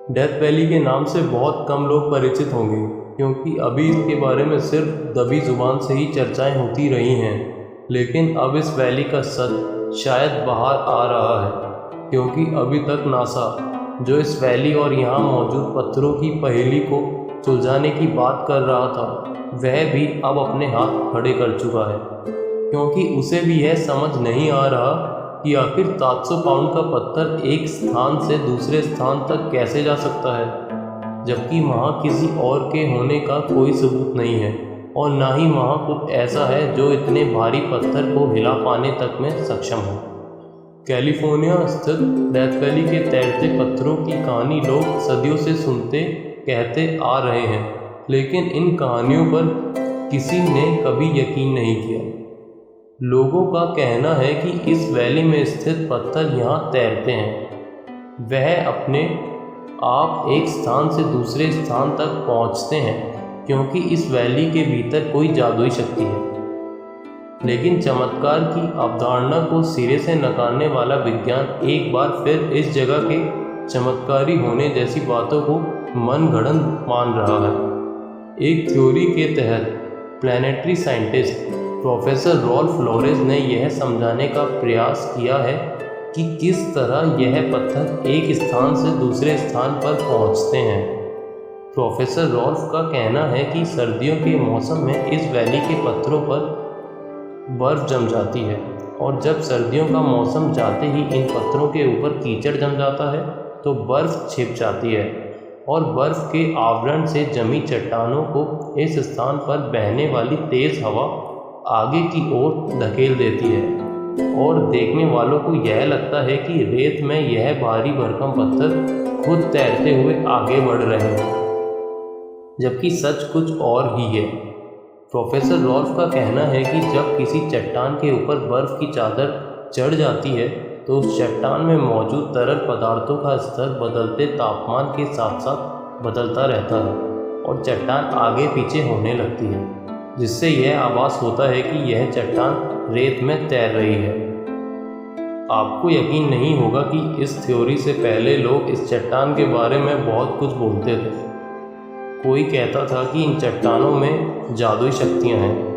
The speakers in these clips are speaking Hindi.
डेथ वैली के नाम से बहुत कम लोग परिचित होंगे, क्योंकि अभी इसके बारे में सिर्फ दबी जुबान से ही चर्चाएं होती रही हैं। लेकिन अब इस वैली का सच शायद बाहर आ रहा है, क्योंकि अभी तक नासा, जो इस वैली और यहाँ मौजूद पत्थरों की पहेली को सुलझाने की बात कर रहा था, वह भी अब अपने हाथ खड़े कर चुका है, क्योंकि उसे भी यह समझ नहीं आ रहा कि आखिर 700 पाउंड का पत्थर एक स्थान से दूसरे स्थान तक कैसे जा सकता है, जबकि वहाँ किसी और के होने का कोई सबूत नहीं है, और ना ही वहाँ कुछ ऐसा है जो इतने भारी पत्थर को हिला पाने तक में सक्षम हो। कैलिफोर्निया स्थित डेथ वैली के तैरते पत्थरों की कहानी लोग सदियों से सुनते कहते आ रहे हैं, लेकिन इन कहानियों पर किसी ने कभी यकीन नहीं किया। लोगों का कहना है कि इस वैली में स्थित पत्थर यहाँ तैरते हैं। वह अपने आप एक स्थान से दूसरे स्थान तक पहुँचते हैं, क्योंकि इस वैली के भीतर कोई जादुई शक्ति है। लेकिन चमत्कार की अवधारणा को सिरे से नकारने वाला विज्ञान एक बार फिर इस जगह के चमत्कारी होने जैसी बातों को मनगढ़ंत मान रहा है। एक थ्योरी के तहत planetary scientist professor Rolf Lawrence ने यह समझाने का प्रयास किया है कि किस तरह यह पत्थर एक स्थान से दूसरे स्थान पर पहुंचते हैं। प्रोफेसर रॉल्फ का कहना है कि सर्दियों के मौसम में इस वैली के पत्थरों पर बर्फ़ जम जाती है, और जब सर्दियों का मौसम जाते ही इन पत्थरों के ऊपर कीचड़ जम जाता है तो बर्फ़ छिप जाती है, और बर्फ़ के आवरण से जमी चट्टानों को इस स्थान पर बहने वाली तेज़ हवा आगे की ओर धकेल देती है, और देखने वालों को यह लगता है कि रेत में यह भारी भरकम पत्थर खुद तैरते हुए आगे बढ़ रहे हैं, जबकि सच कुछ और ही है। प्रोफेसर रॉल्फ का कहना है कि जब किसी चट्टान के ऊपर बर्फ़ की चादर चढ़ जाती है तो उस चट्टान में मौजूद तरल पदार्थों का स्तर बदलते तापमान के साथ साथ बदलता रहता है, और चट्टान आगे पीछे होने लगती है, जिससे यह आभास होता है कि यह चट्टान रेत में तैर रही है। आपको यकीन नहीं होगा कि इस थ्योरी से पहले लोग इस चट्टान के बारे में बहुत कुछ बोलते थे। कोई कहता था कि इन चट्टानों में जादुई शक्तियाँ हैं,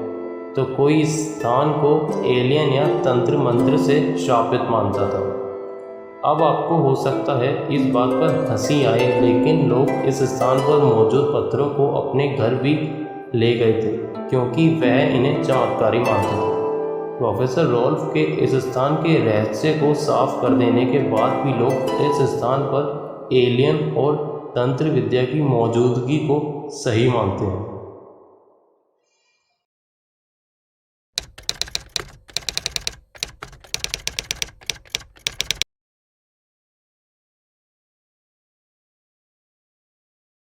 तो कोई इस स्थान को एलियन या तंत्र मंत्र से शापित मानता था। अब आपको हो सकता है इस बात पर हंसी आए, लेकिन लोग इस स्थान पर मौजूद पत्थरों को अपने घर भी ले गए थे, क्योंकि वह इन्हें चमत्कारी मानते थे। प्रोफेसर रॉल्फ के इस स्थान के रहस्य को साफ कर देने के बाद भी लोग इस स्थान पर एलियन और तंत्र विद्या की मौजूदगी को सही मानते हैं।